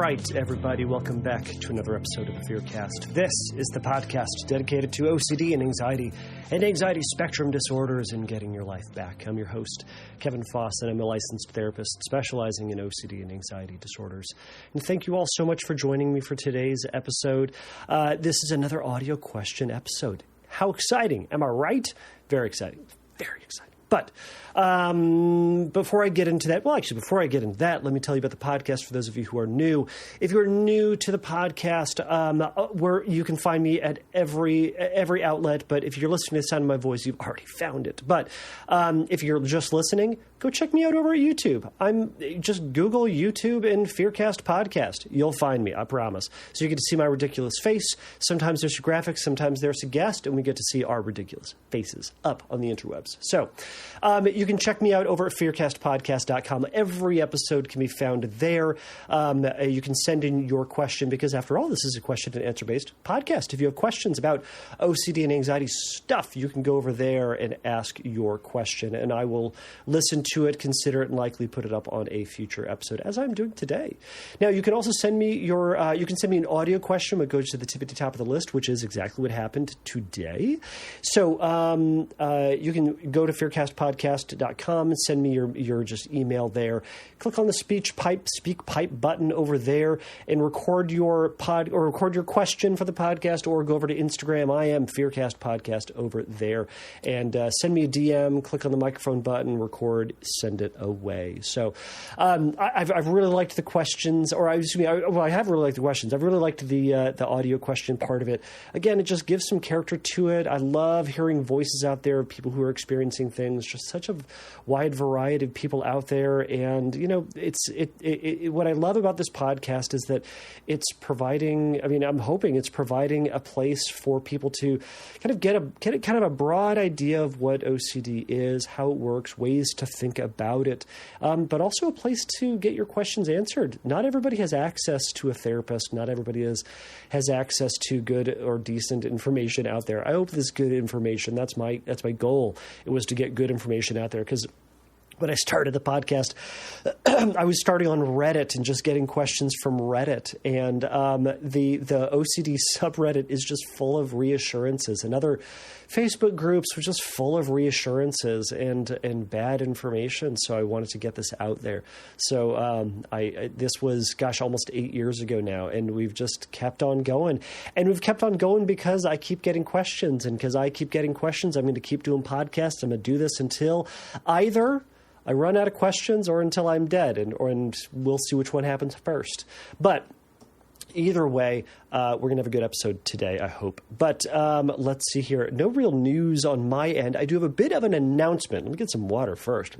right, everybody, welcome back to another episode of the Fearcast. This is the podcast dedicated to OCD and anxiety spectrum disorders and getting your life back. I'm your host, Kevin Foss, and I'm a licensed therapist specializing in OCD and anxiety disorders. And thank you all so much for joining me for today's episode. This is another audio question episode. How exciting, am I right? Very exciting, very exciting. But before I get into that, let me tell you about the podcast for those of you who are new. If you're new to the podcast, you can find me at every outlet. But if you're listening to the sound of my voice, you've already found it. But if you're just listening, go check me out over at YouTube. Just Google YouTube and Fearcast Podcast. You'll find me, I promise. So you get to see my ridiculous face. Sometimes there's a graphic, sometimes there's a guest, and we get to see our ridiculous faces up on the interwebs. So you can check me out over at fearcastpodcast.com. Every episode can be found there. You can send in your question because, after all, this is a question and answer-based podcast. If you have questions about OCD and anxiety stuff, you can go over there and ask your question, and I will listen to it, consider it, and likely put it up on a future episode, as I'm doing today. Now, you can also send me you can send me an audio question that goes to the top of the list, which is exactly what happened today. So you can go to fearcastpodcast.com and send me your just email there. Click on the speak pipe button over there and record your question for the podcast, or go over to Instagram. I am Fearcast Podcast over there, and send me a DM. Click on the microphone button, record, send it away. So I've really liked the questions, I have really liked the questions. I've really liked the audio question part of it. Again, it just gives some character to it. I love hearing voices out there of people who are experiencing things. Just such a wide variety of people out there, and what I love about this podcast is that it's providing. I'm hoping it's providing a place for people to kind of get a broad idea of what OCD is, how it works, ways to think about it, but also a place to get your questions answered. Not everybody has access to a therapist. Not everybody has access to good or decent information out there. I hope this good information. That's my goal. It was to get good information out there, because when I started the podcast, I was starting on Reddit and just getting questions from Reddit. And the OCD subreddit is just full of reassurances, and other Facebook groups were just full of reassurances and bad information. So I wanted to get this out there. So this was, almost 8 years ago now, and we've just kept on going. And we've kept on going because I keep getting questions. And because I keep getting questions, I'm going to keep doing podcasts. I'm going to do this until either I run out of questions or until I'm dead, and we'll see which one happens first. But either way, we're going to have a good episode today, I hope. But let's see here. No real news on my end. I do have a bit of an announcement. Let me get some water first.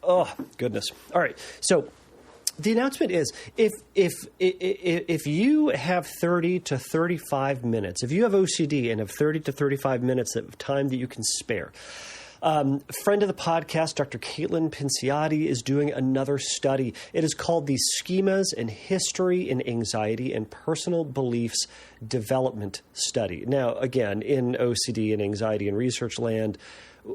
Oh, goodness. All right. So the announcement is, if you have 30 to 35 minutes, if you have OCD and have 30 to 35 minutes of time that you can spare, friend of the podcast, Dr. Caitlin Pinciotti, is doing another study. It is called the Schemas and History in Anxiety and Personal Beliefs Development Study. Now, again, in OCD and anxiety and research land,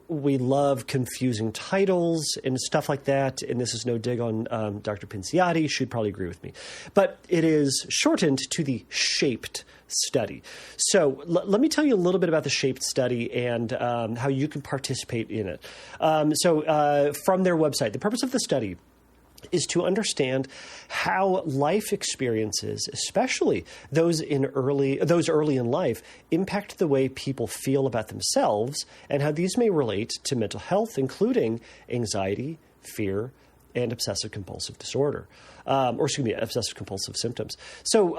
we love confusing titles and stuff like that, and this is no dig on Dr. Pinciotti. She'd probably agree with me. But it is shortened to the SHAPED study. So let me tell you a little bit about the SHAPED study and how you can participate in it. So from their website, the purpose of the study is to understand how life experiences, especially those early in life, impact the way people feel about themselves, and how these may relate to mental health, including anxiety, fear, and obsessive-compulsive disorder. Obsessive-compulsive symptoms. So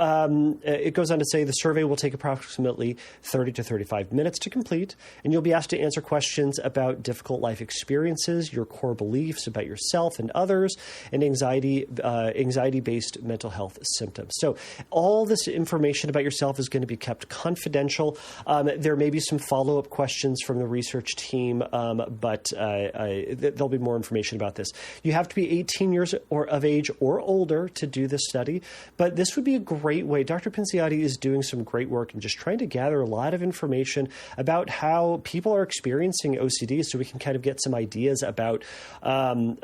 it goes on to say the survey will take approximately 30 to 35 minutes to complete, and you'll be asked to answer questions about difficult life experiences, your core beliefs about yourself and others, and anxiety-based mental health symptoms. So all this information about yourself is going to be kept confidential. There may be some follow-up questions from the research team, but there'll be more information about this. You have to be 18 years of age or older older to do this study, but this would be a great way. Dr. Pinciotti is doing some great work and just trying to gather a lot of information about how people are experiencing OCD, so we can kind of get some ideas about how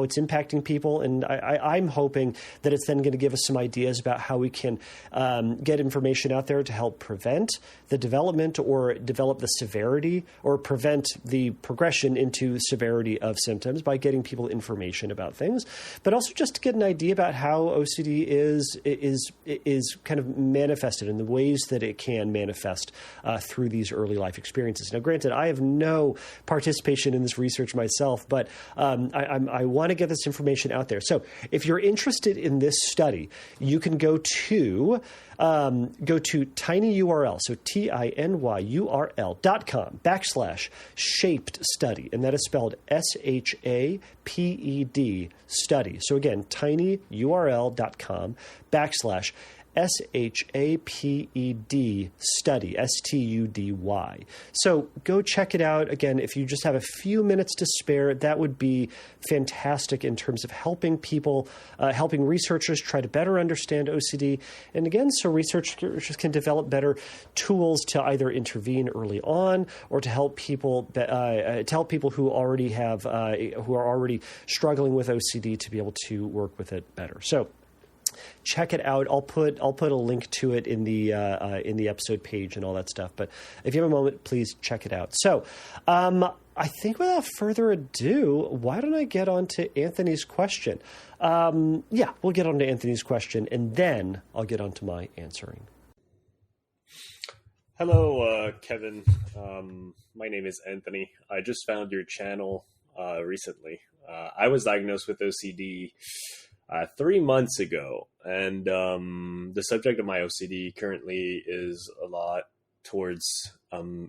it's impacting people. And I'm hoping that it's then going to give us some ideas about how we can get information out there to help prevent the development or develop the severity or prevent the progression into severity of symptoms by getting people information about things, but also just to get an idea about how OCD is kind of manifested in the ways that it can manifest through these early life experiences. Now, granted, I have no participation in this research myself, but I want to get this information out there. So if you're interested in this study, you can go to tinyurl, so tinyurl.com/shaped study, and that is spelled SHAPED study. So again, tinyurl.com/SHAPED study, STUDY. So go check it out. Again, if you just have a few minutes to spare, that would be fantastic in terms of helping people, helping researchers try to better understand OCD. And again, so researchers can develop better tools to either intervene early on or to help people who already have, who are already struggling with OCD to be able to work with it better. So check it out. I'll put a link to it in the episode page and all that stuff. But if you have a moment, please check it out. So I think without further ado, why don't I get on to Anthony's question? We'll get on to Anthony's question, and then I'll get on to my answering. Hello, Kevin. My name is Anthony. I just found your channel recently. I was diagnosed with OCD 3 months ago, and the subject of my OCD currently is a lot towards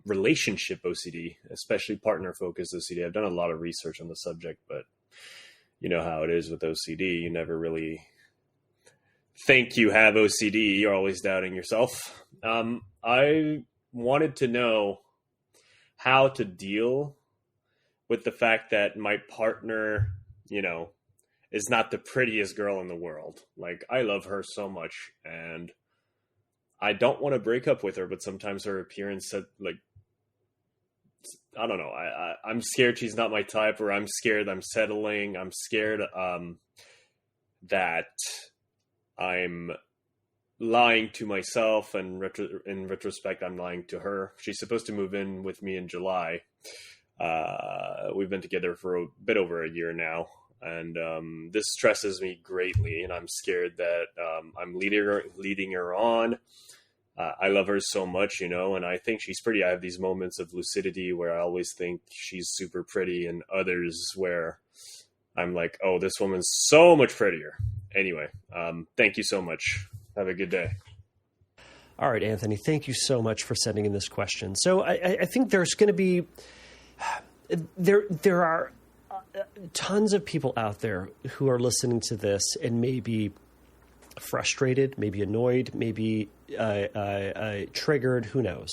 relationship OCD, especially partner-focused OCD. I've done a lot of research on the subject, but you know how it is with OCD. You never really think you have OCD. You're always doubting yourself. I wanted to know how to deal with the fact that my partner, is not the prettiest girl in the world. Like, I love her so much, and I don't want to break up with her, but sometimes her appearance, I don't know. I'm scared she's not my type, or I'm scared I'm settling. I'm scared that I'm lying to myself, and in retrospect, I'm lying to her. She's supposed to move in with me in July. We've been together for a bit over a year now. And this stresses me greatly, and I'm scared that I'm leading her on. I love her so much, and I think she's pretty. I have these moments of lucidity where I always think she's super pretty, and others where I'm like, oh, this woman's so much prettier. Anyway, thank you so much. Have a good day. All right, Anthony, thank you so much for sending in this question. So I think there's going to be there are tons of people out there who are listening to this and may be frustrated, maybe annoyed, maybe triggered, who knows.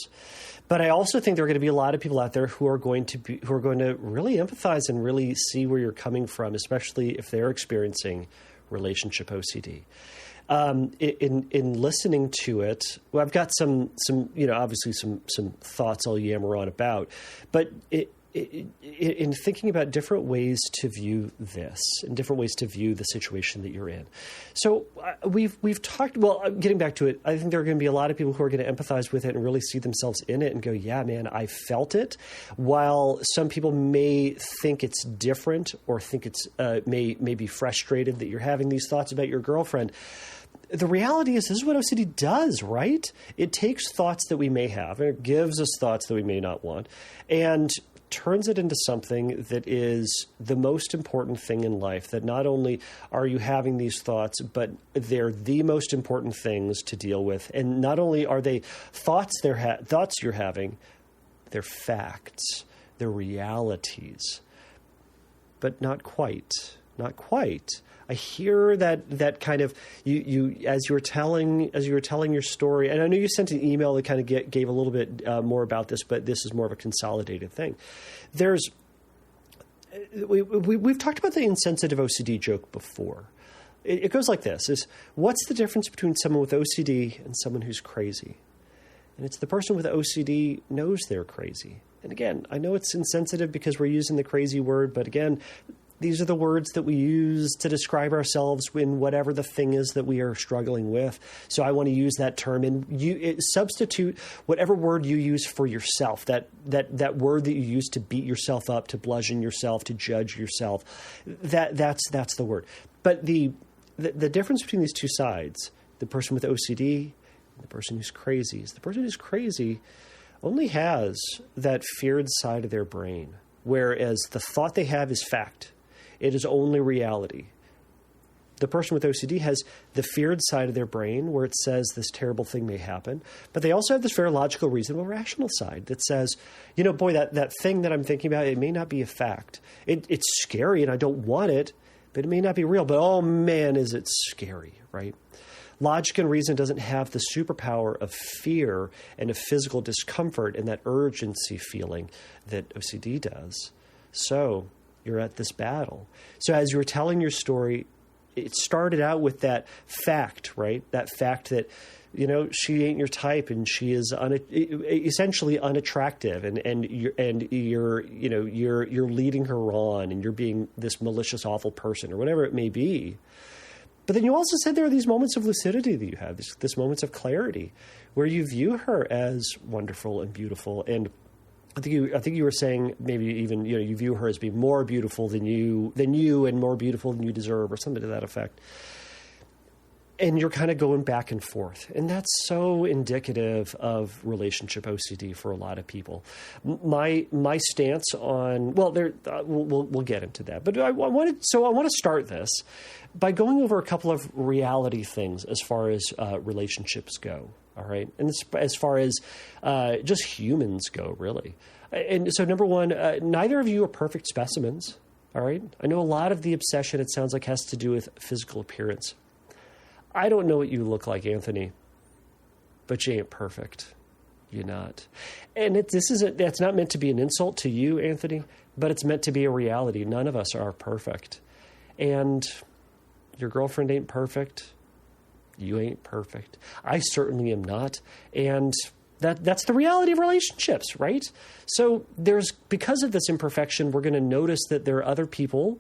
But I also think there are going to be a lot of people out there who are going to really empathize and really see where you're coming from, especially if they're experiencing relationship OCD. In listening to it, well, I've got some obviously some thoughts I'll yammer on about, but in thinking about different ways to view this and different ways to view the situation that you're in. So we've talked, getting back to it, I think there are going to be a lot of people who are going to empathize with it and really see themselves in it and go, yeah, man, I felt it. While some people may think it's different or think it's may be frustrated that you're having these thoughts about your girlfriend. The reality is this is what OCD does, right? It takes thoughts that we may have and it gives us thoughts that we may not want and turns it into something that is the most important thing in life, that not only are you having these thoughts, but they're the most important things to deal with. And not only are they thoughts you're having, they're facts, they're realities, but not quite. I hear that kind of you as you were telling your story, and I know you sent an email that kind of gave a little bit more about this, but this is more of a consolidated thing. we've talked about the insensitive OCD joke before. It goes like this: is what's the difference between someone with OCD and someone who's crazy? And it's the person with OCD knows they're crazy. And again, I know it's insensitive because we're using the crazy word, but again, these are the words that we use to describe ourselves in whatever the thing is that we are struggling with. So I want to use that term, and substitute whatever word you use for yourself, that word that you use to beat yourself up, to bludgeon yourself, to judge yourself. That's the word. But the difference between these two sides, the person with OCD and the person who's crazy, is the person who's crazy only has that feared side of their brain, whereas the thought they have is fact. It is only reality. The person with OCD has the feared side of their brain where it says this terrible thing may happen, but they also have this very logical, reasonable, rational side that says, boy, that thing that I'm thinking about, it may not be a fact. It's scary and I don't want it, but it may not be real, but oh man, is it scary, right? Logic and reason doesn't have the superpower of fear and of physical discomfort and that urgency feeling that OCD does. So you're at this battle. So as you were telling your story, it started out with that fact, right? That fact that, she ain't your type and she is essentially unattractive, and you're leading her on, and you're being this malicious, awful person or whatever it may be. But then you also said there are these moments of lucidity that you have, this moments of clarity, where you view her as wonderful and beautiful. And I think you were saying maybe even you view her as being more beautiful than you and more beautiful than you deserve, or something to that effect. And you're kind of going back and forth, and that's so indicative of relationship OCD for a lot of people. My stance on we'll get into that, but I want to start this by going over a couple of reality things as far as relationships go. All right, and as far as just humans go, really. And so, number one, neither of you are perfect specimens. All right, I know a lot of the obsession, it sounds like, has to do with physical appearance. I don't know what you look like, Anthony, but you ain't perfect. You're not. And that's not meant to be an insult to you, Anthony, but it's meant to be a reality. None of us are perfect. And your girlfriend ain't perfect. You ain't perfect. I certainly am not. And that's the reality of relationships, right? So because of this imperfection, we're going to notice that there are other people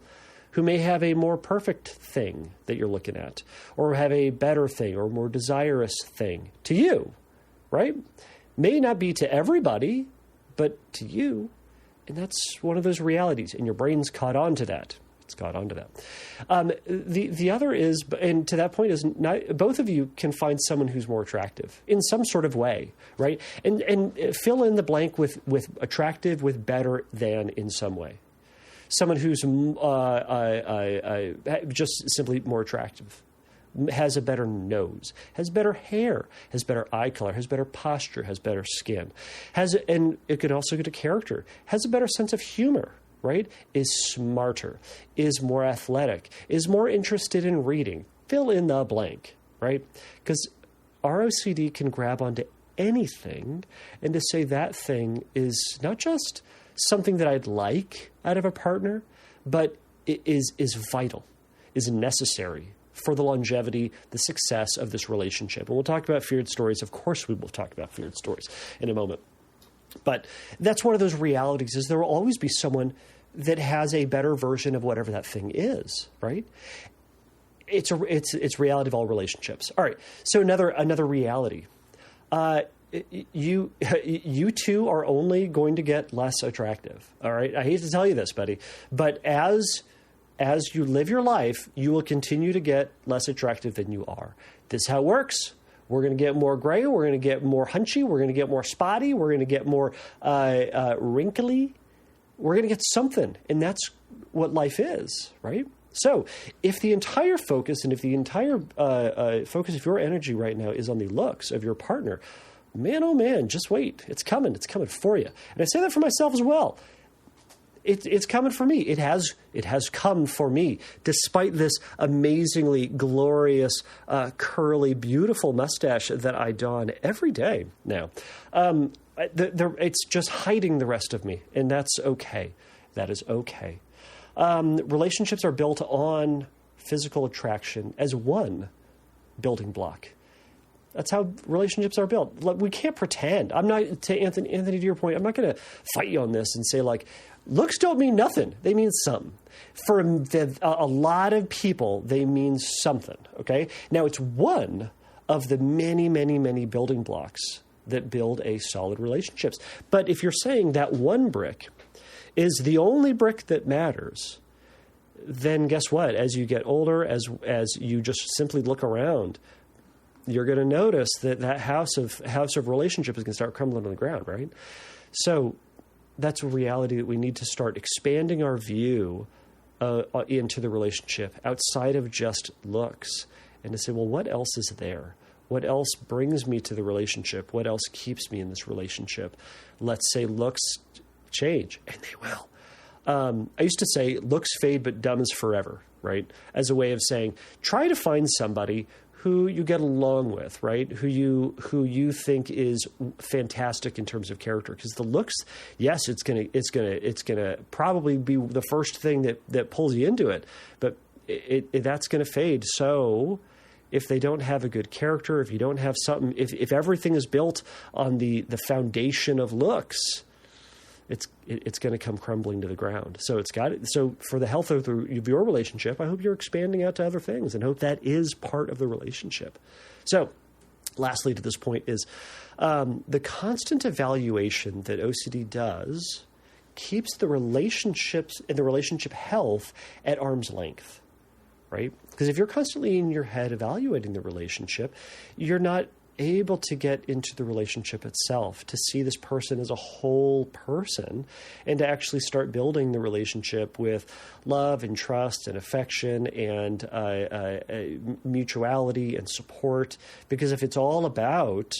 who may have a more perfect thing that you're looking at, or have a better thing or more desirous thing to you, right? May not be to everybody, but to you. And that's one of those realities, and your brain's caught on to that. It's caught on to that. The other is, and to that point, is both of you can find someone who's more attractive in some sort of way, right? And fill in the blank with attractive, with better than in some way. Someone who's just simply more attractive, has a better nose, has better hair, has better eye color, has better posture, has better skin, and it could also go to character, has a better sense of humor, right? Is smarter, is more athletic, is more interested in reading. Fill in the blank, right? Because ROCD can grab onto anything, and to say that thing is not just something that I'd like out of a partner, but it is vital, is necessary for the longevity, the success of this relationship. And we'll talk about feared stories. Of course, we will talk about feared stories in a moment. But that's one of those realities, is there will always be someone that has a better version of whatever that thing is, right? It's reality of all relationships. All right. So another reality. You two are only going to get less attractive. All right. I hate to tell you this, buddy, but as you live your life, you will continue to get less attractive than you are. This is how it works. We're going to get more gray. We're going to get more hunchy. We're going to get more spotty. We're going to get more wrinkly. We're going to get something, and that's what life is, right? So if the entire focus and if the entire focus of your energy right now is on the looks of your partner, man, oh man, just wait. It's coming. It's coming for you. And I say that for myself as well. It's coming for me. It has come for me, despite this amazingly glorious, curly, beautiful mustache that I don every day now. It's just hiding the rest of me, and that's okay. That is okay. Relationships are built on physical attraction as one building block. That's how relationships are built. We can't pretend. I'm not, to Anthony, to your point, I'm not going to fight you on this and say, like, looks don't mean nothing. They mean something. For a lot of people, they mean something, okay? Now, it's one of the many, many, many building blocks that build a solid relationships. But if you're saying that one brick is the only brick that matters, then guess what? As you get older, as you just simply look around, you're going to notice that house of relationship is going to start crumbling on the ground, right? So that's a reality that we need to start expanding our view into the relationship outside of just looks, and to say, well, what else is there? What else brings me to the relationship? What else keeps me in this relationship? Let's say looks change, and they will. I used to say looks fade, but dumb is forever, right? As a way of saying, try to find somebody who you get along with, right? Who you think is fantastic in terms of character. Because the looks, yes, it's gonna probably be the first thing that pulls you into it, but that's gonna fade. So if they don't have a good character, if you don't have something, if everything is built on the foundation of looks, it's going to come crumbling to the ground. So so for the health of your relationship, I hope you're expanding out to other things, and hope that is part of the relationship. So lastly to this point is the constant evaluation that OCD does keeps the relationships and the relationship health at arm's length, right? Because if you're constantly in your head evaluating the relationship, you're not able to get into the relationship itself, to see this person as a whole person, and to actually start building the relationship with love and trust and affection and mutuality and support. Because if it's all about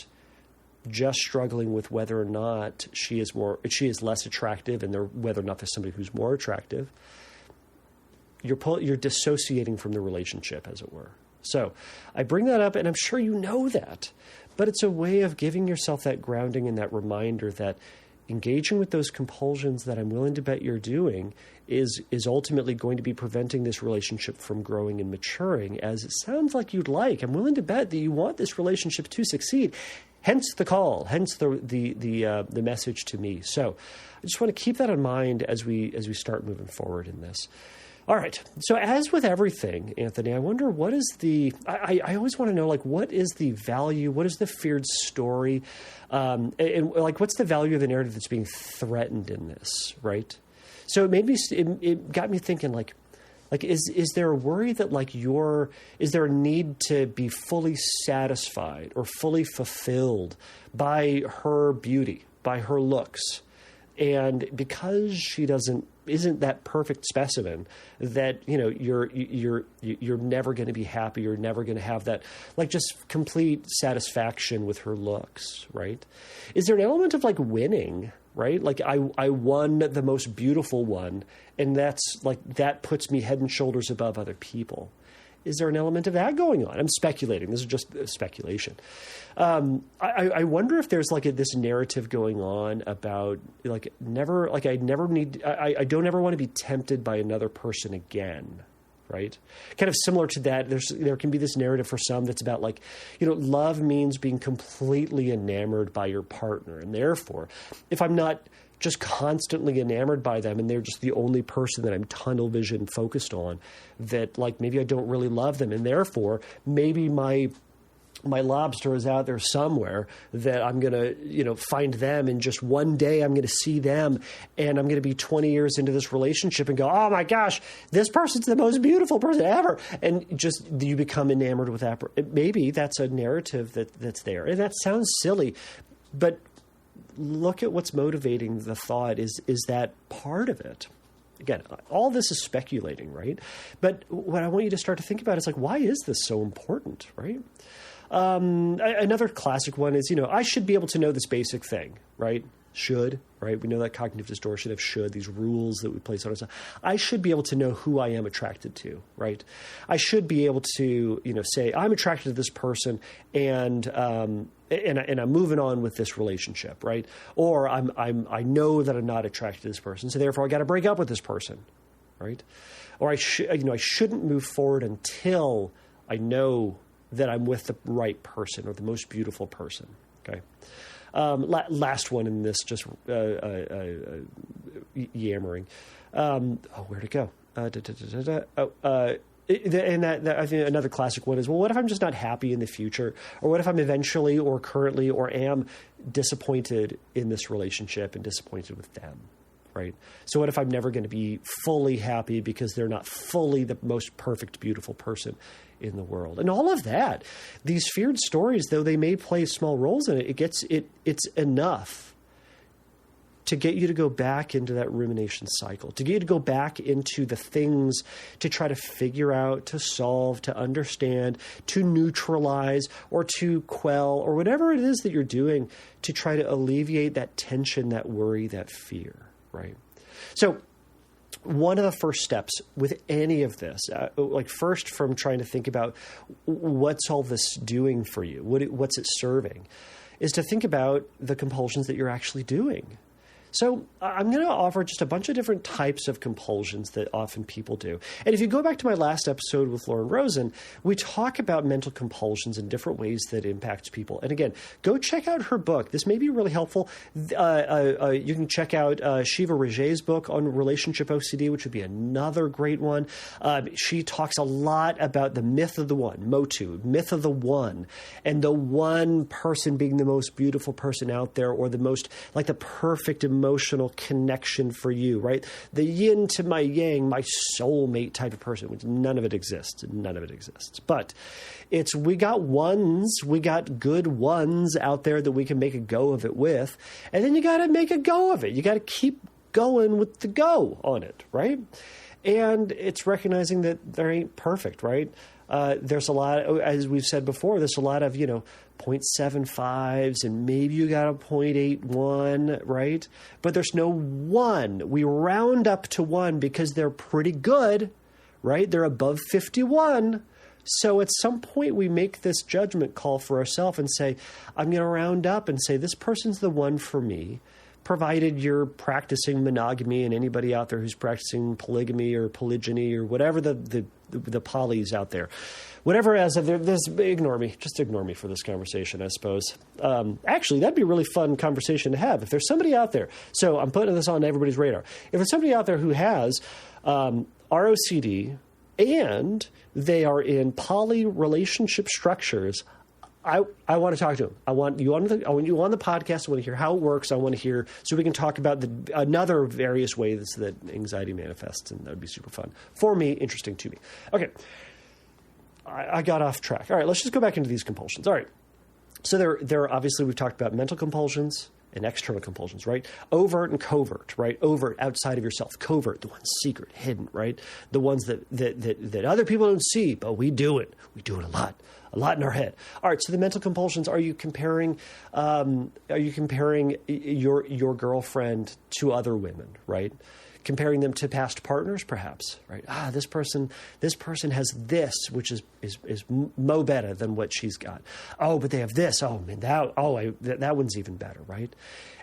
just struggling with whether or not she is less attractive, and whether or not there's somebody who's more attractive, you're dissociating from the relationship, as it were. So I bring that up, and I'm sure you know that, but it's a way of giving yourself that grounding and that reminder that engaging with those compulsions that I'm willing to bet you're doing is ultimately going to be preventing this relationship from growing and maturing, as it sounds like you'd like. I'm willing to bet that you want this relationship to succeed. Hence the call, hence the message to me. So I just want to keep that in mind as we start moving forward in this. All right. So as with everything, Anthony, I wonder what is I always want to know, like, what is the value? What is the feared story? And like, what's the value of the narrative that's being threatened in this, right? So it got me thinking, like, is there a worry that, like, is there a need to be fully satisfied or fully fulfilled by her beauty, by her looks? And because she isn't that perfect specimen, that, you know, you're never going to be happy. You're never going to have that, like, just complete satisfaction with her looks, right? Is there an element of, like, winning, right? Like, I won the most beautiful one, and that's, like, that puts me head and shoulders above other people. Is there an element of that going on? I'm speculating. This is just speculation. I wonder if there's, like, this narrative going on about, like, I don't ever want to be tempted by another person again, right? Kind of similar to that, there can be this narrative for some that's about, like, you know, love means being completely enamored by your partner, and therefore, if I'm not just constantly enamored by them, and they're just the only person that I'm tunnel vision focused on, that, like, maybe I don't really love them, and therefore maybe my lobster is out there somewhere, that I'm going to, you know, find them, and just one day I'm going to see them, and I'm going to be 20 years into this relationship and go, oh my gosh, this person's the most beautiful person ever. And just, you become enamored with that. Maybe that's a narrative that's there. And that sounds silly, but look at what's motivating the thought. Is that part of it? Again, all this is speculating, right? But what I want you to start to think about is, like, why is this so important, right? Another classic one is, you know, I should be able to know this basic thing, right? Should, right? We know that cognitive distortion of should, these rules that we place on ourselves. I should be able to know who I am attracted to, right? I should be able to, you know, say I'm attracted to this person, and I'm moving on with this relationship, right? Or I know that I'm not attracted to this person, so therefore I got to break up with this person, right? Or I shouldn't move forward until I know that I'm with the right person or the most beautiful person. Okay. Last one in this, just yammering. Where'd it go? And that I think another classic one is, well, what if I'm just not happy in the future? Or what if I'm eventually or currently or am disappointed in this relationship and disappointed with them, right? So what if I'm never going to be fully happy because they're not fully the most perfect, beautiful person in the world? And all of that, these feared stories, though they may play small roles in it, it's enough to get you to go back into that rumination cycle, to get you to go back into the things to try to figure out, to solve, to understand, to neutralize, or to quell, or whatever it is that you're doing to try to alleviate that tension, that worry, that fear, right? So one of the first steps with any of this, first from trying to think about what's all this doing for you, what's it serving, is to think about the compulsions that you're actually doing. So I'm going to offer just a bunch of different types of compulsions that often people do. And if you go back to my last episode with Lauren Rosen, we talk about mental compulsions in different ways that impact people. And again, go check out her book. This may be really helpful. You can check out Shiva Raje's book on relationship OCD, which would be another great one. She talks a lot about the myth of the one, Motu, myth of the one, and the one person being the most beautiful person out there, or the most, like, the perfect emotional connection for you, right? The yin to my yang, my soulmate type of person, which none of it exists. None of it exists. But we got good ones out there that we can make a go of it with. And then you got to make a go of it. You got to keep going with the go on it, right? And it's recognizing that there ain't perfect, right? There's a lot, as we've said before, there's a lot of, 0.75s, and maybe you got a 0.81, right? But there's no one. We round up to one because they're pretty good, right? They're above 51. So at some point we make this judgment call for ourselves and say, I'm going to round up and say, this person's the one for me, provided you're practicing monogamy, and anybody out there who's practicing polygamy or polygyny or whatever the polys out there. Whatever as of there's ignore me. Just ignore me for this conversation, I suppose. Actually, that'd be a really fun conversation to have. If there's somebody out there, so I'm putting this on everybody's radar. If there's somebody out there who has ROCD and they are in poly relationship structures, I want to talk to him. I want you on the podcast. I want to hear how it works. I want to hear, so we can talk about another various ways that anxiety manifests, and that would be super fun for me, interesting to me. Okay, I got off track. All right, let's just go back into these compulsions. All right, so there are obviously, we've talked about mental compulsions and external compulsions, right? Overt and covert, right? Overt, outside of yourself. Covert, the ones secret, hidden, right? The ones that other people don't see, but we do it. We do it a lot in our head. All right, so the mental compulsions, are you comparing your girlfriend to other women, right? Comparing them to past partners, perhaps, right? This person has this, which is mo better than what she's got. Oh, but they have this. Oh man, that one's even better, right?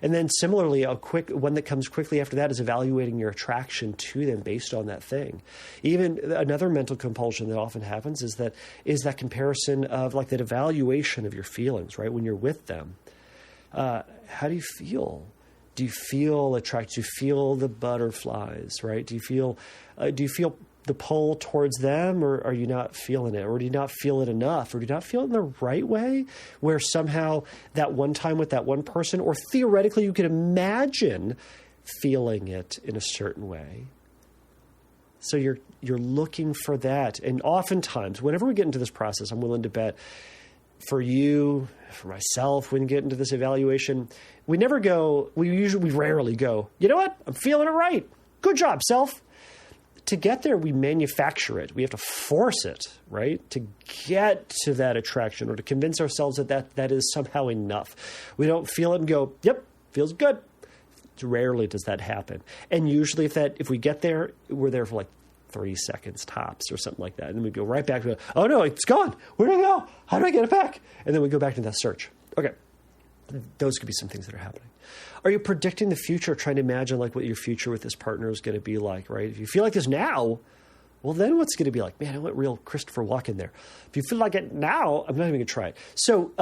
And then similarly, a quick one that comes quickly after that is evaluating your attraction to them based on that thing. Even another mental compulsion that often happens is that comparison of, like, that evaluation of your feelings, right? When you're with them, how do you feel? Do you feel attracted? Do you feel the butterflies, right? Do you feel the pull towards them, or are you not feeling it? Or do you not feel it enough? Or do you not feel it in the right way, where somehow that one time with that one person, or theoretically you could imagine feeling it in a certain way? So you're looking for that. And oftentimes, whenever we get into this process, I'm willing to bet, for you, for myself, when we get into this evaluation, we rarely go, you know what? I'm feeling it right. Good job, self. To get there, we manufacture it. We have to force it, right? To get to that attraction, or to convince ourselves that is somehow enough. We don't feel it and go, yep, feels good. Rarely does that happen. And usually if we get there, we're there for like 30 seconds tops or something like that. And then we go right back to, oh no, it's gone. Where did it go? How do I get it back? And then we go back to that search. Okay. Those could be some things that are happening. Are you predicting the future, trying to imagine like what your future with this partner is going to be like, right? If you feel like this now, well, then what's going to be like? Man, I went real Christopher Walken there. If you feel like it now, I'm not even going to try it. So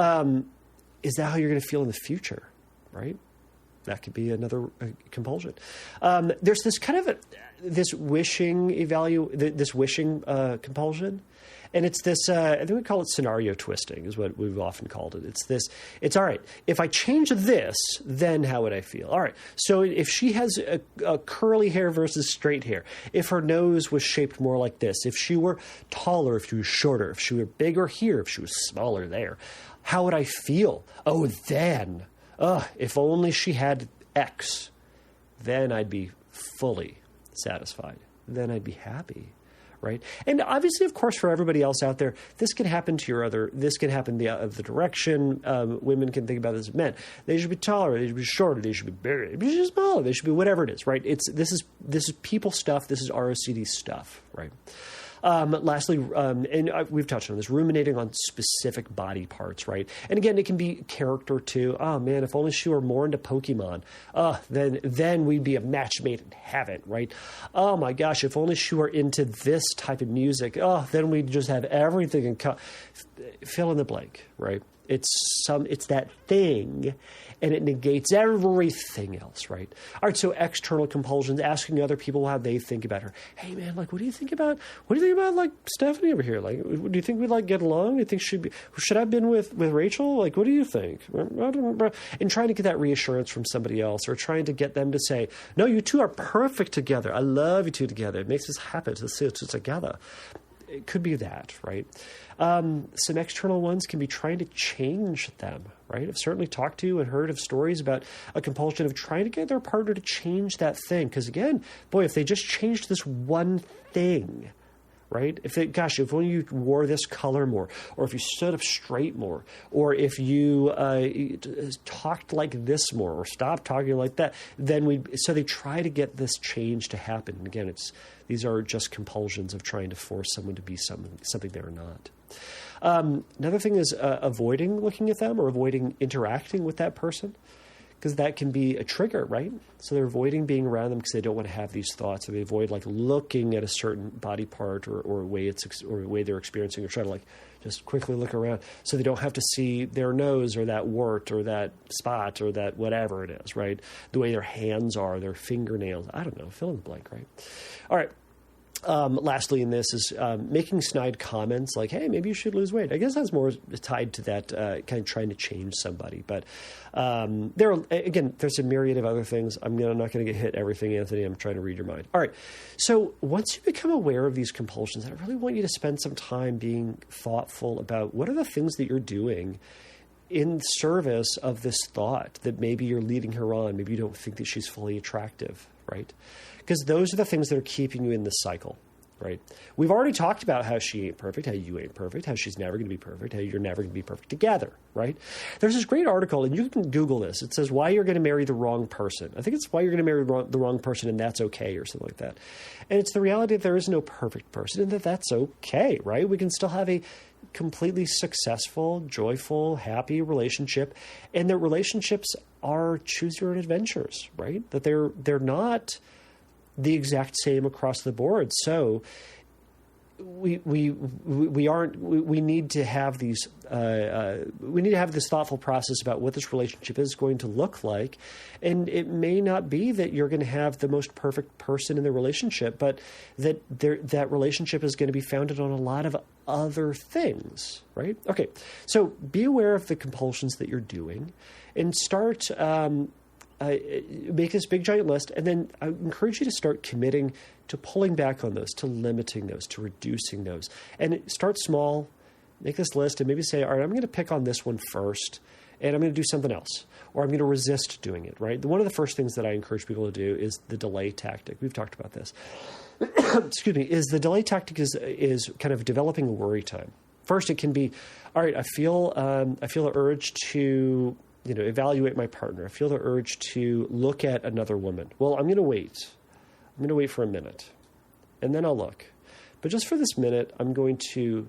is that how you're going to feel in the future, right? That could be another compulsion. There's this kind of this wishing compulsion. And it's this, I think we call it scenario twisting is what we've often called it. It's all right, if I change this, then how would I feel? All right, so if she has a curly hair versus straight hair, if her nose was shaped more like this, if she were taller, if she was shorter, if she were bigger here, if she was smaller there, how would I feel? Oh, then, if only she had X, then I'd be fully satisfied. Then I'd be happy. Right. And obviously, of course, for everybody else out there, this can happen to this can happen the other direction. Women can think about this as men. They should be taller. They should be shorter. They should be bigger. They should be smaller. They should be whatever it is. Right. This is people stuff. This is ROCD stuff. Right. Lastly, and we've touched on this, ruminating on specific body parts, right? And again, it can be character too. Oh man, if only she were more into Pokemon, then we'd be a match made in heaven, right? Oh my gosh, if only she were into this type of music, then we'd just have everything in fill in the blank, right? It's that thing, and it negates everything else, right? All right, so external compulsions, asking other people how they think about her. Hey, man, like, what do you think about like Stephanie over here? Like, do you think we'd like get along? Do you think should I have been with Rachel? Like, what do you think? And trying to get that reassurance from somebody else, or trying to get them to say, no, you two are perfect together. I love you two together. It makes us happy to see you two together. It could be that, right? Some external ones can be trying to change them, right? I've certainly talked to and heard of stories about a compulsion of trying to get their partner to change that thing. Because again, boy, if they just changed this one thing, right? If only you wore this color more, or if you stood up straight more, or if you talked like this more, or stopped talking like that, so they try to get this change to happen. And again, these are just compulsions of trying to force someone to be something they're not. Another thing is avoiding looking at them or avoiding interacting with that person, because that can be a trigger, right? So they're avoiding being around them because they don't want to have these thoughts, or they avoid like looking at a certain body part or a way they're experiencing, or try to like just quickly look around so they don't have to see their nose or that wart or that spot or that whatever it is, right? The way their hands are, their fingernails, I don't know, fill in the blank, right? All right. Lastly in this is making snide comments like, hey, maybe you should lose weight. I guess that's more tied to that kind of trying to change somebody. But there's a myriad of other things. I'm not going to get hit everything, Anthony. I'm trying to read your mind. All right. So once you become aware of these compulsions, I really want you to spend some time being thoughtful about what are the things that you're doing in service of this thought that maybe you're leading her on. Maybe you don't think that she's fully attractive, right? Because those are the things that are keeping you in this cycle, right? We've already talked about how she ain't perfect, how you ain't perfect, how she's never going to be perfect, how you're never going to be perfect together, right? There's this great article, and you can Google this. It says, why you're going to marry the wrong person. I think it's why you're going to marry the wrong person, and that's okay, or something like that. And it's the reality that there is no perfect person, and that's okay, right? We can still have a completely successful, joyful, happy relationship, and that relationships are choose your own adventures, right? That they're not the exact same across the board. So we need to have these we need to have this thoughtful process about what this relationship is going to look like. And it may not be that you're going to have the most perfect person in the relationship, but that relationship is going to be founded on a lot of other things, right? Okay, so be aware of the compulsions that you're doing and start make this big giant list, and then I encourage you to start committing to pulling back on those, to limiting those, to reducing those. And start small, make this list, and maybe say, all right, I'm going to pick on this one first, and I'm going to do something else, or I'm going to resist doing it, right? One of the first things that I encourage people to do is the delay tactic. We've talked about this. Excuse me, is the delay tactic is kind of developing a worry time. First, it can be, all right, I feel the urge to evaluate my partner. I feel the urge to look at another woman. Well, I'm going to wait. I'm going to wait for a minute, and then I'll look. But just for this minute, I'm going to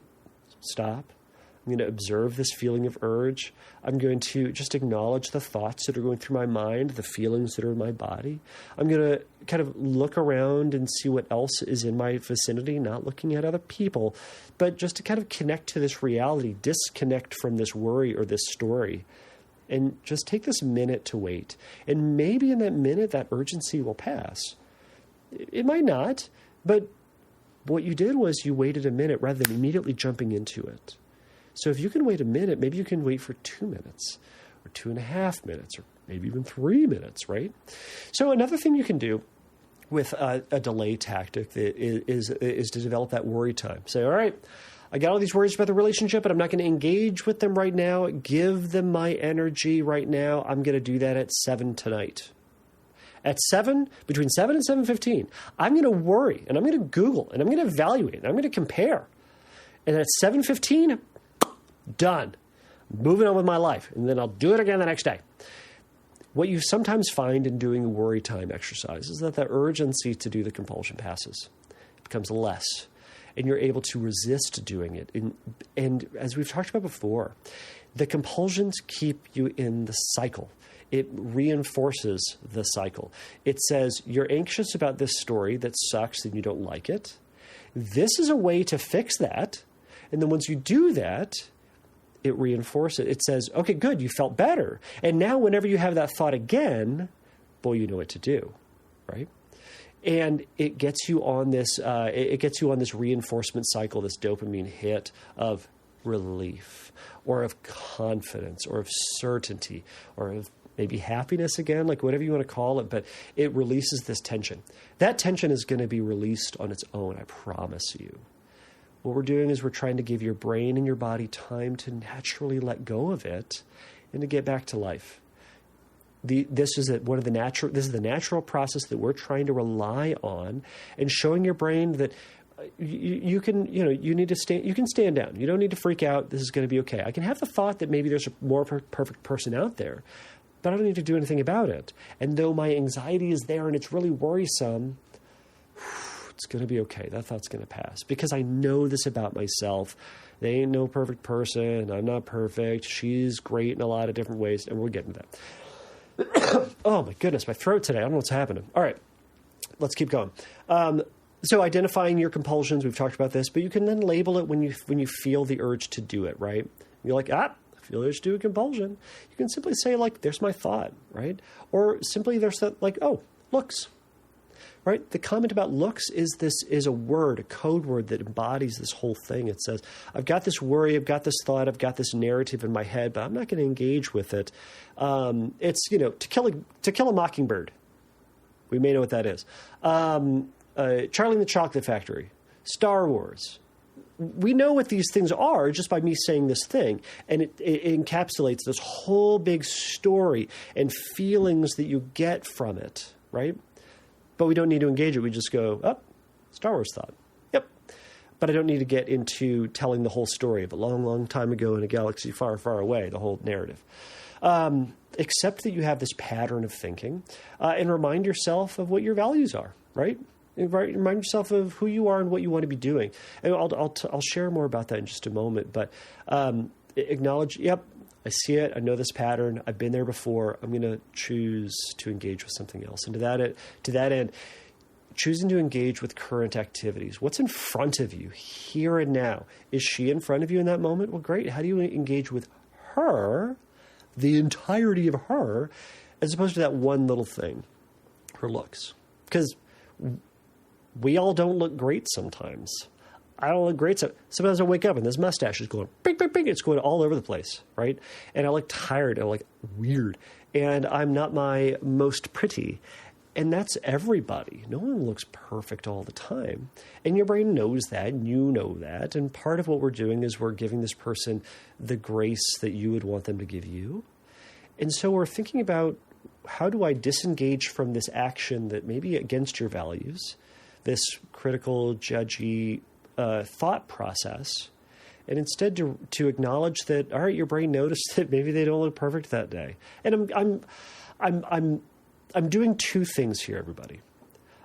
stop. I'm I'm going to observe this feeling of urge. I'm going to just acknowledge the thoughts that are going through my mind, the feelings that are in my body. I'm going to kind of look around and see what else is in my vicinity, not looking at other people, but just to kind of connect to this reality, disconnect from this worry or this story, and just take this minute to wait. And maybe in that minute, that urgency will pass. It might not, but what you did was you waited a minute rather than immediately jumping into it. So if you can wait a minute, maybe you can wait for 2 minutes or 2.5 minutes or maybe even 3 minutes, right? So another thing you can do with a delay tactic is to develop that worry time. Say, all right, I got all these worries about the relationship, but I'm not going to engage with them right now. Give them my energy right now. I'm going to do that at 7 tonight. At 7, between 7 and 7:15, I'm going to worry, and I'm going to Google, and I'm going to evaluate, and I'm going to compare. And at 7:15, done. Moving on with my life. And then I'll do it again the next day. What you sometimes find in doing a worry time exercise is that the urgency to do the compulsion passes. It becomes less. And you're able to resist doing it. And as we've talked about before, the compulsions keep you in the cycle. It reinforces the cycle. It says, you're anxious about this story that sucks and you don't like it. This is a way to fix that. And then once you do that, it reinforces it. It says, okay, good, you felt better. And now whenever you have that thought again, boy, you know what to do, right? And it gets you on this reinforcement cycle, this dopamine hit of relief or of confidence or of certainty or of maybe happiness again, like whatever you want to call it, but it releases this tension. That tension is going to be released on its own, I promise you. What we're doing is we're trying to give your brain and your body time to naturally let go of it and to get back to life. This is the natural process that we're trying to rely on, and showing your brain that you can stand down. You don't need to freak out. This is going to be okay. I can have the thought that maybe there's a more perfect person out there, but I don't need to do anything about it. And though my anxiety is there and it's really worrisome, it's going to be okay. That thought's going to pass because I know this about myself. They ain't no perfect person. I'm not perfect. She's great in a lot of different ways, and we'll get into that. Oh my goodness, my throat today. I don't know what's happening. All right, let's keep going. So identifying your compulsions, we've talked about this, but you can then label it when you feel the urge to do it, right? You're like, I feel the urge to do a compulsion. You can simply say, like, there's my thought, right? Or simply there's that, like, oh, looks. Right? The comment about looks is a word, a code word that embodies this whole thing. It says, I've got this worry, I've got this thought, I've got this narrative in my head, but I'm not going to engage with it. It's, to kill a mockingbird. We may know what that is. Charlie and the Chocolate Factory, Star Wars. We know what these things are just by me saying this thing. And it encapsulates this whole big story and feelings that you get from it, right? But we don't need to engage it. We just go, Star Wars thought. Yep. But I don't need to get into telling the whole story of a long, long time ago in a galaxy far, far away, the whole narrative. Accept that you have this pattern of thinking and remind yourself of what your values are, right? Remind yourself of who you are and what you want to be doing. And I'll share more about that in just a moment. But acknowledge, yep, I see it. I know this pattern. I've been there before. I'm going to choose to engage with something else. And to that end, choosing to engage with current activities. What's in front of you here and now? Is she in front of you in that moment? Well, great. How do you engage with her, the entirety of her, as opposed to that one little thing, her looks? Because we all don't look great sometimes. I don't look great. Sometimes I wake up and this mustache is going bing, bing, bing. It's going all over the place, right? And I look tired and I look weird. And I'm not my most pretty. And that's everybody. No one looks perfect all the time. And your brain knows that, and you know that. And part of what we're doing is we're giving this person the grace that you would want them to give you. And so we're thinking about, how do I disengage from this action that may be against your values, this critical, judgy thought process, and instead to acknowledge that, all right, your brain noticed that maybe they don't look perfect that day. And I'm doing two things here, everybody.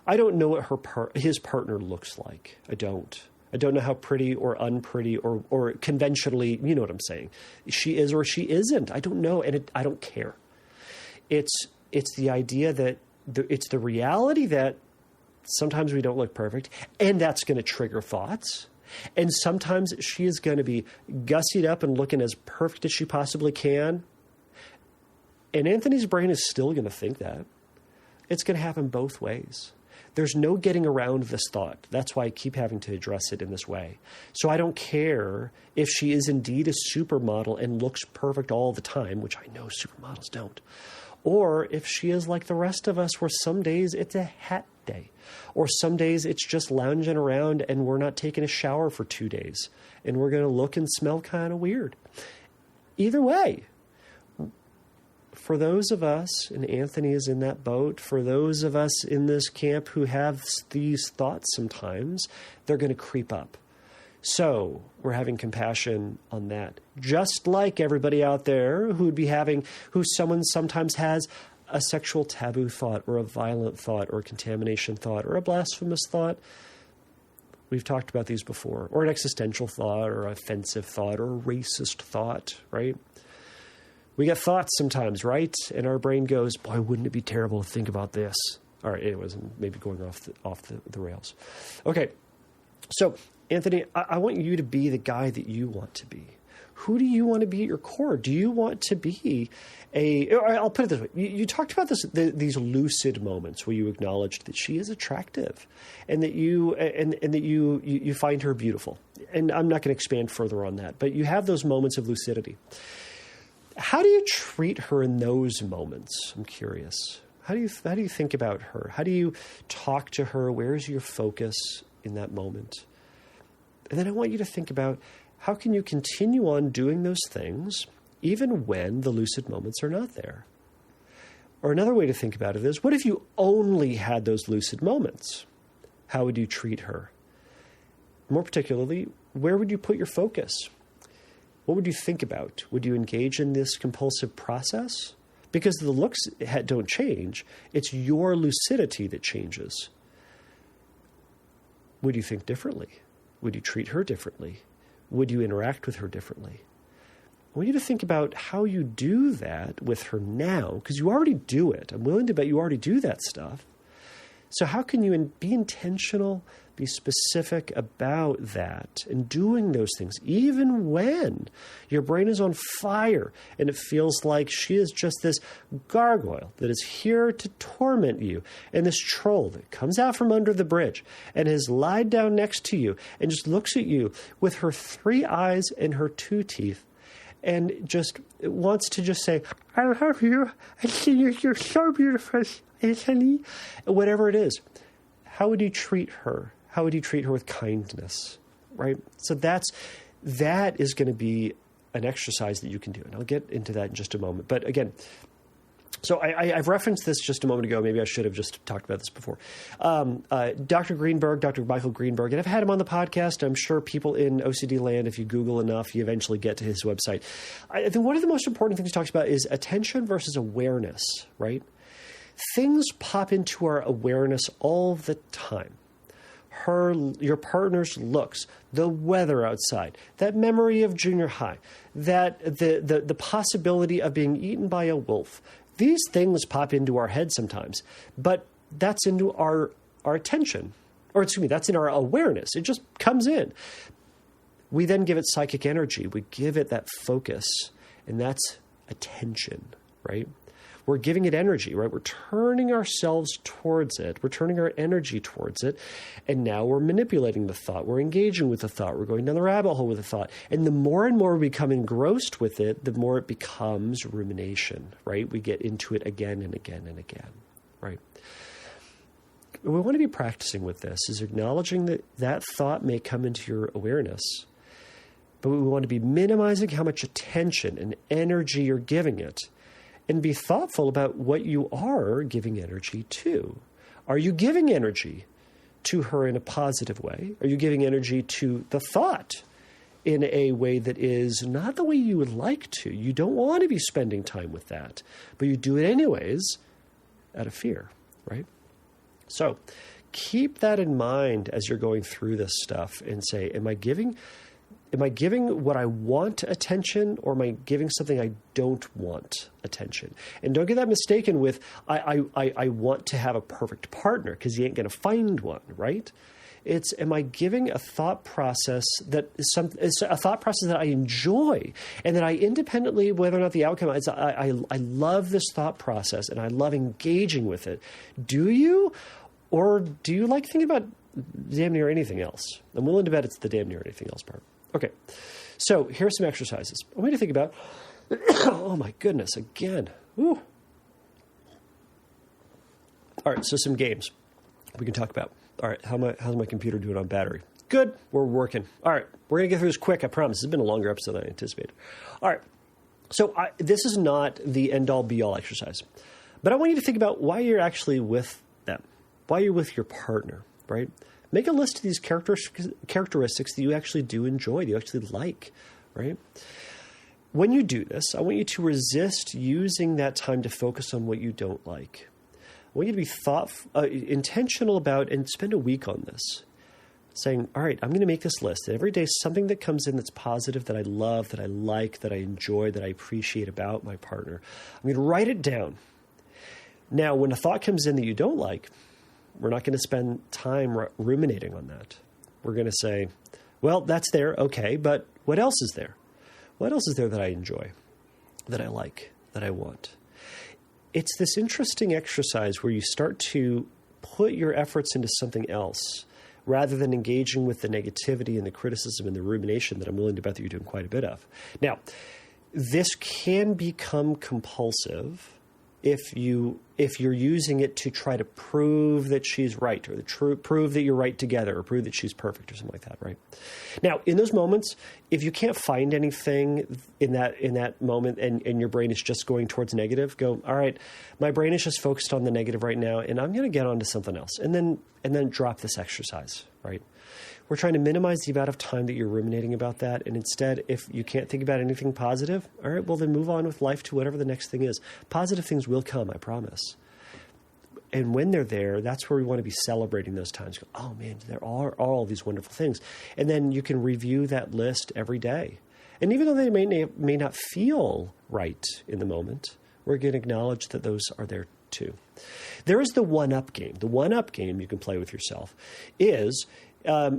I don't know what his partner looks like. I don't. I don't know how pretty or unpretty or conventionally, you know what I'm saying, she is or she isn't. I don't know, and I don't care. It's the idea that it's the reality that sometimes we don't look perfect, and that's going to trigger thoughts. And sometimes she is going to be gussied up and looking as perfect as she possibly can. And Anthony's brain is still going to think that. It's going to happen both ways. There's no getting around this thought. That's why I keep having to address it in this way. So I don't care if she is indeed a supermodel and looks perfect all the time, which I know supermodels don't. Or if she is like the rest of us, where some days it's a hat day. Or some days it's just lounging around and we're not taking a shower for 2 days. And we're going to look and smell kind of weird. Either way, for those of us, and Anthony is in that boat, for those of us in this camp who have these thoughts sometimes, they're going to creep up. So we're having compassion on that. Just like everybody out there who someone sometimes has a sexual taboo thought or a violent thought or a contamination thought or a blasphemous thought. We've talked about these before. Or an existential thought or an offensive thought or a racist thought, right? We get thoughts sometimes, right? And our brain goes, boy, wouldn't it be terrible to think about this? All right, anyways, I'm maybe going off the rails. Okay, so Anthony, I want you to be the guy that you want to be. Who do you want to be at your core? Do you want to be I'll put it this way. You talked about these lucid moments where you acknowledged that she is attractive and that you find her beautiful. And I'm not going to expand further on that, but you have those moments of lucidity. How do you treat her in those moments? I'm curious. How do you think about her? How do you talk to her? Where's your focus in that moment? And then I want you to think about how can you continue on doing those things even when the lucid moments are not there? Or another way to think about it is, what if you only had those lucid moments? How would you treat her? More particularly, where would you put your focus? What would you think about? Would you engage in this compulsive process? Because the looks don't change. It's your lucidity that changes. Would you think differently? Would you treat her differently? Would you interact with her differently? I want you to think about how you do that with her now, because you already do it. I'm willing to bet you already do that stuff. So how can you be intentional, be specific about that and doing those things, even when your brain is on fire and it feels like she is just this gargoyle that is here to torment you, and this troll that comes out from under the bridge and has lied down next to you and just looks at you with her 3 eyes and her 2 teeth and just wants to just say, I love you. I see you. You're so beautiful, Anthony. Whatever it is. How would you treat her? How would you treat her with kindness? Right? So that is going to be an exercise that you can do. And I'll get into that in just a moment. But again, so I've referenced this just a moment ago. Maybe I should have just talked about this before. Dr. Greenberg, Dr. Michael Greenberg, and I've had him on the podcast. I'm sure people in OCD land, if you Google enough, you eventually get to his website. I think one of the most important things he talks about is attention versus awareness, right? Things pop into our awareness all the time. Your partner's looks, the weather outside, that memory of junior high, that the possibility of being eaten by a wolf. These things pop into our head sometimes, but that's into our attention, or excuse me, that's in our awareness. It just comes in. We then give it psychic energy. We give it that focus, and that's attention, right? We're giving it energy, right? We're turning ourselves towards it. We're turning our energy towards it. And now we're manipulating the thought. We're engaging with the thought. We're going down the rabbit hole with the thought. And the more and more we become engrossed with it, the more it becomes rumination, right? We get into it again and again and again, right? What we want to be practicing with this is acknowledging that that thought may come into your awareness, but we want to be minimizing how much attention and energy you're giving it. And be thoughtful about what you are giving energy to. Are you giving energy to her in a positive way? Are you giving energy to the thought in a way that is not the way you would like to? You don't want to be spending time with that, but you do it anyways out of fear, right? So keep that in mind as you're going through this stuff and say, am I giving what I want attention, or am I giving something I don't want attention? And don't get that mistaken with, I want to have a perfect partner, because you ain't going to find one, right? It's, am I giving a thought process that is a thought process that I enjoy, and that I independently, whether or not the outcome is, I love this thought process and I love engaging with it. Do you? Or do you like thinking about damn near anything else? I'm willing to bet it's the damn near anything else part. Okay, so here's some exercises. I want you to think about, oh my goodness, again. Woo. All right, so some games we can talk about. All right, how's my computer doing on battery? Good, we're working. All right, we're going to get through this quick, I promise. This has been a longer episode than I anticipated. All right, so this is not the end-all, be-all exercise. But I want you to think about why you're actually with them, why you're with your partner, right? Make a list of these characteristics that you actually do enjoy, that you actually like, right? When you do this, I want you to resist using that time to focus on what you don't like. I want you to be intentional about, and spend a week on this, saying, all right, I'm going to make this list. And every day, something that comes in that's positive, that I love, that I like, that I enjoy, that I appreciate about my partner, I'm going to write it down. Now, when a thought comes in that you don't like, we're not going to spend time ruminating on that. We're going to say, well, that's there, okay, but what else is there? What else is there that I enjoy, that I like, that I want? It's this interesting exercise where you start to put your efforts into something else rather than engaging with the negativity and the criticism and the rumination that I'm willing to bet that you're doing quite a bit of. Now, this can become compulsive if you're using it to try to prove that she's right, or prove that you're right together, or prove that she's perfect, or something like that, right? Now, in those moments, if you can't find anything in that moment, and your brain is just going towards negative, go, all right, my brain is just focused on the negative right now, and I'm going to get on to something else, and then drop this exercise, right? We're trying to minimize the amount of time that you're ruminating about that. And instead, if you can't think about anything positive, all right, well, then move on with life to whatever the next thing is. Positive things will come, I promise. And when they're there, that's where we want to be celebrating those times. Go, oh, man, there are all these wonderful things. And then you can review that list every day. And even though they may not feel right in the moment, we're going to acknowledge that those are there too. There is the one-up game. The one-up game you can play with yourself is...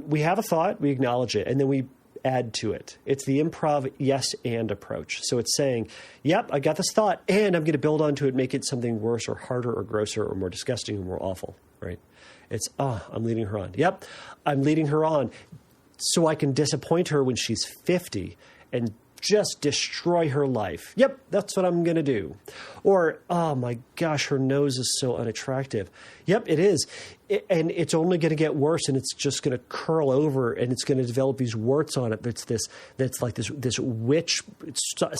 we have a thought, we acknowledge it, and then we add to it. It's the improv yes and approach. So it's saying, yep, I got this thought, and I'm going to build onto it, make it something worse or harder or grosser or more disgusting or more awful, right? It's, I'm leading her on. Yep, I'm leading her on so I can disappoint her when she's 50 and just destroy her life. Yep, that's what I'm going to do. Or, oh my gosh, her nose is so unattractive. Yep, it is. And it's only going to get worse, and it's just going to curl over, and it's going to develop these warts on it. That's like this witch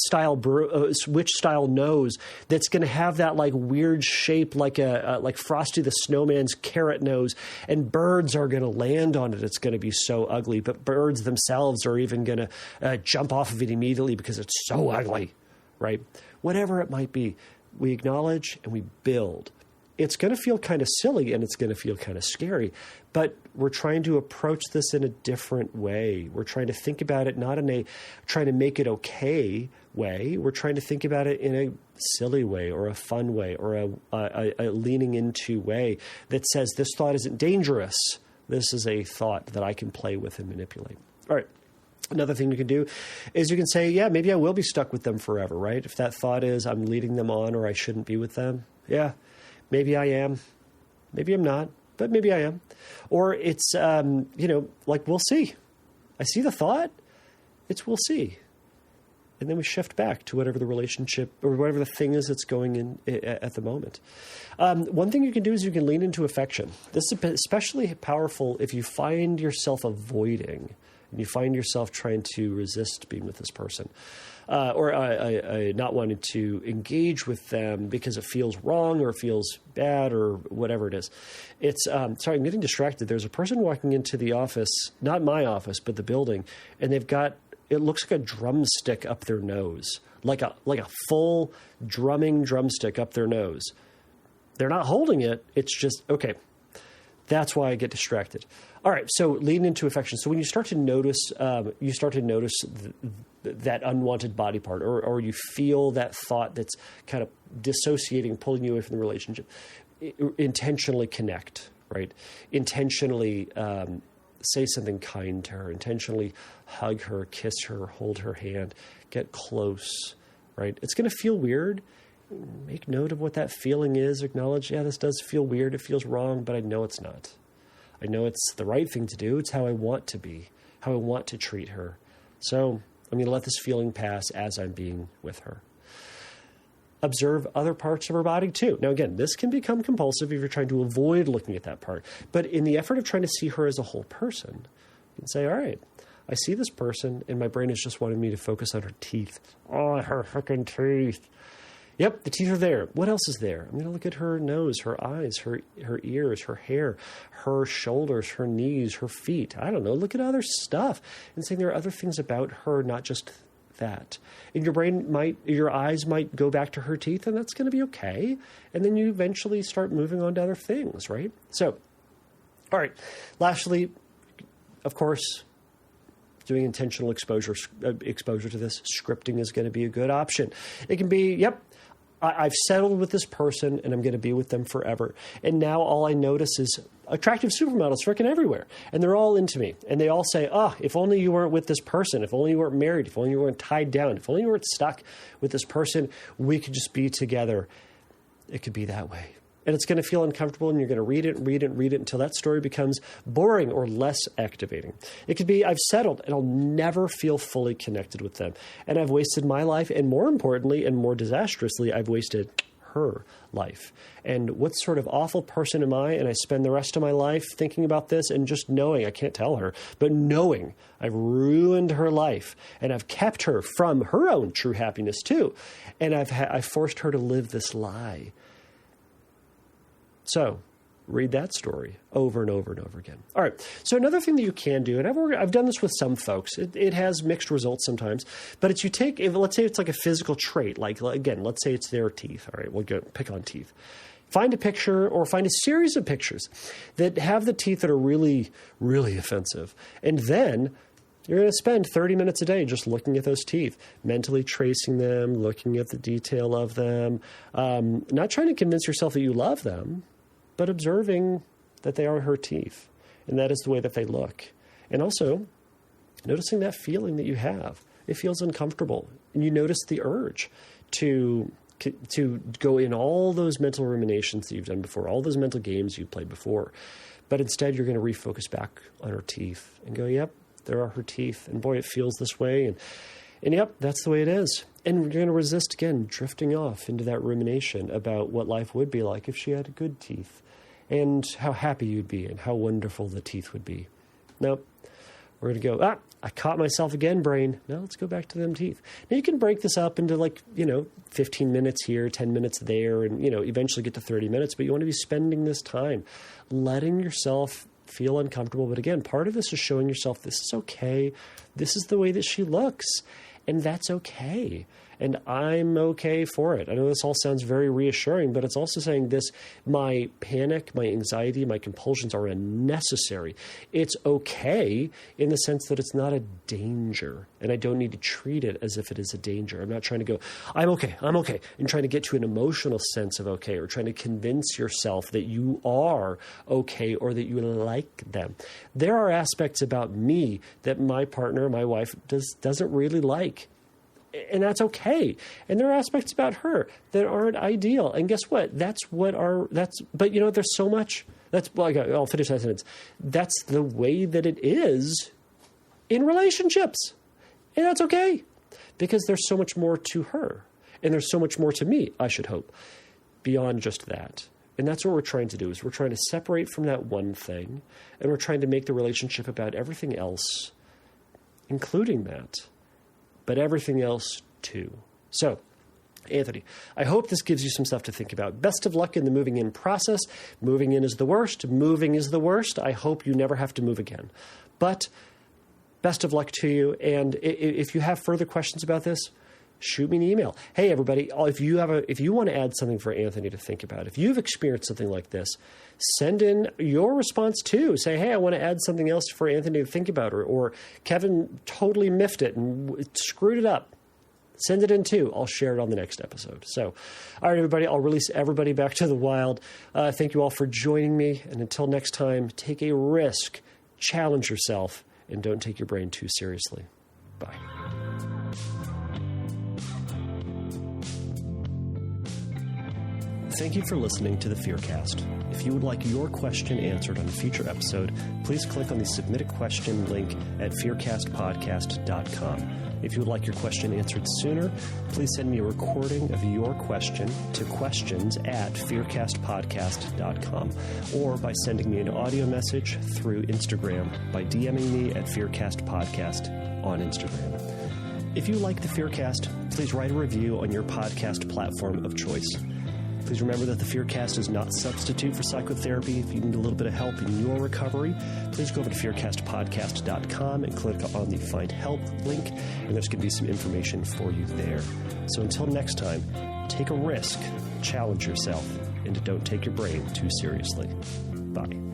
style nose that's going to have that like weird shape, like like Frosty the Snowman's carrot nose, and birds are going to land on it. It's going to be so ugly, but birds themselves are even going to jump off of it immediately because it's so ugly, right? Whatever it might be, we acknowledge and we build. It's going to feel kind of silly and it's going to feel kind of scary, but we're trying to approach this in a different way. We're trying to think about it not in a trying to make it okay way. We're trying to think about it in a silly way or a fun way or a leaning into way that says this thought isn't dangerous. This is a thought that I can play with and manipulate. All right. Another thing you can do is you can say, yeah, maybe I will be stuck with them forever, right? If that thought is I'm leading them on or I shouldn't be with them, yeah. Maybe I am, maybe I'm not, but maybe I am. Or it's, like, we'll see. I see the thought, it's we'll see. And then we shift back to whatever the relationship or whatever the thing is that's going in at the moment. One thing you can do is you can lean into affection. This is especially powerful if you find yourself avoiding and you find yourself trying to resist being with this person. Or not wanting to engage with them because it feels wrong or feels bad or whatever it is. It's sorry, I'm getting distracted. There's a person walking into the office, not my office, but the building, and they've got, it looks like a drumstick up their nose, like a full drumming drumstick up their nose. They're not holding it. It's just, okay, That's why I get distracted. All right, so leading into affection. So when you start to notice, that unwanted body part, or you feel that thought that's kind of dissociating, pulling you away from the relationship, intentionally connect, right? Intentionally say something kind to her. Intentionally hug her, kiss her, hold her hand, get close, right? It's going to feel weird. Make note of what that feeling is. Acknowledge, yeah, this does feel weird. It feels wrong, but I know it's not. I know it's the right thing to do. It's how I want to be, how I want to treat her. So I'm going to let this feeling pass as I'm being with her. Observe other parts of her body too. Now, again, this can become compulsive if you're trying to avoid looking at that part. But in the effort of trying to see her as a whole person, you can say, all right, I see this person, and my brain is just wanting me to focus on her teeth. Oh, her freaking teeth. Yep, the teeth are there. What else is there? I'm going to look at her nose, her eyes, her ears, her hair, her shoulders, her knees, her feet. I don't know. Look at other stuff and say there are other things about her, not just that. And your eyes might go back to her teeth, and that's going to be okay. And then you eventually start moving on to other things, right? So, all right. Lastly, of course, doing intentional exposure to this, scripting is going to be a good option. It can be, yep, I've settled with this person and I'm going to be with them forever. And now all I notice is attractive supermodels freaking everywhere. And they're all into me. And they all say, if only you weren't with this person, if only you weren't married, if only you weren't tied down, if only you weren't stuck with this person, we could just be together. It could be that way. And it's going to feel uncomfortable, and you're going to read it until that story becomes boring or less activating. It could be, I've settled and I'll never feel fully connected with them. And I've wasted my life, and more importantly and more disastrously, I've wasted her life. And what sort of awful person am I? And I spend the rest of my life thinking about this and just knowing, I can't tell her, but knowing I've ruined her life, and I've kept her from her own true happiness too. And I've forced her to live this lie. So read that story over and over and over again. All right. So another thing that you can do, and I've done this with some folks. It has mixed results sometimes, but it's let's say it's like a physical trait. Like, again, let's say it's their teeth. All right. We'll pick on teeth. Find a picture or find a series of pictures that have the teeth that are really, really offensive. And then you're going to spend 30 minutes a day just looking at those teeth, mentally tracing them, looking at the detail of them, not trying to convince yourself that you love them, but observing that they are her teeth, and that is the way that they look. And also noticing that feeling that you have. It feels uncomfortable, and you notice the urge to go in all those mental ruminations that you've done before, all those mental games you've played before. But instead, you're going to refocus back on her teeth and go, yep, there are her teeth, and boy, it feels this way, and yep, that's the way it is. And you're going to resist, again, drifting off into that rumination about what life would be like if she had good teeth, and how happy you'd be, and how wonderful the teeth would be. Now, we're going to go, I caught myself again, brain. Now let's go back to them teeth. Now you can break this up into 15 minutes here, 10 minutes there, and, eventually get to 30 minutes, but you want to be spending this time letting yourself feel uncomfortable. But again, part of this is showing yourself this is okay. This is the way that she looks, and that's okay. And I'm okay for it. I know this all sounds very reassuring, but it's also saying this, my panic, my anxiety, my compulsions are unnecessary. It's okay in the sense that it's not a danger, and I don't need to treat it as if it is a danger. I'm not trying to go, I'm okay, and trying to get to an emotional sense of okay, or trying to convince yourself that you are okay or that you like them. There are aspects about me that my partner, my wife, doesn't really like. And that's okay. And there are aspects about her that aren't ideal. And guess what? There's so much. I'll finish that sentence. That's the way that it is in relationships. And that's okay. Because there's so much more to her. And there's so much more to me, I should hope, beyond just that. And that's what we're trying to do, is we're trying to separate from that one thing. And we're trying to make the relationship about everything else, including that. But everything else too. So, Anthony, I hope this gives you some stuff to think about. Best of luck in the moving in process. Moving in is the worst. Moving is the worst. I hope you never have to move again. But best of luck to you. And if you have further questions about this, shoot me an email. Hey, everybody, if you want to add something for Anthony to think about, if you've experienced something like this, send in your response too. Say, hey, I want to add something else for Anthony to think about, or Kevin totally miffed it and screwed it up. Send it in too. I'll share it on the next episode. So, all right, everybody, I'll release everybody back to the wild. Thank you all for joining me. And until next time, take a risk, challenge yourself, and don't take your brain too seriously. Bye. Thank you for listening to the Fearcast. If you would like your question answered on a future episode, please click on the Submit a Question link at fearcastpodcast.com. If you would like your question answered sooner, please send me a recording of your question to questions@fearcastpodcast.com, or by sending me an audio message through Instagram by DMing me at fearcastpodcast on Instagram. If you like the Fearcast, please write a review on your podcast platform of choice. Please remember that the Fearcast is not a substitute for psychotherapy. If you need a little bit of help in your recovery, please go over to fearcastpodcast.com and click on the Find Help link, and there's going to be some information for you there. So until next time, take a risk, challenge yourself, and don't take your brain too seriously. Bye.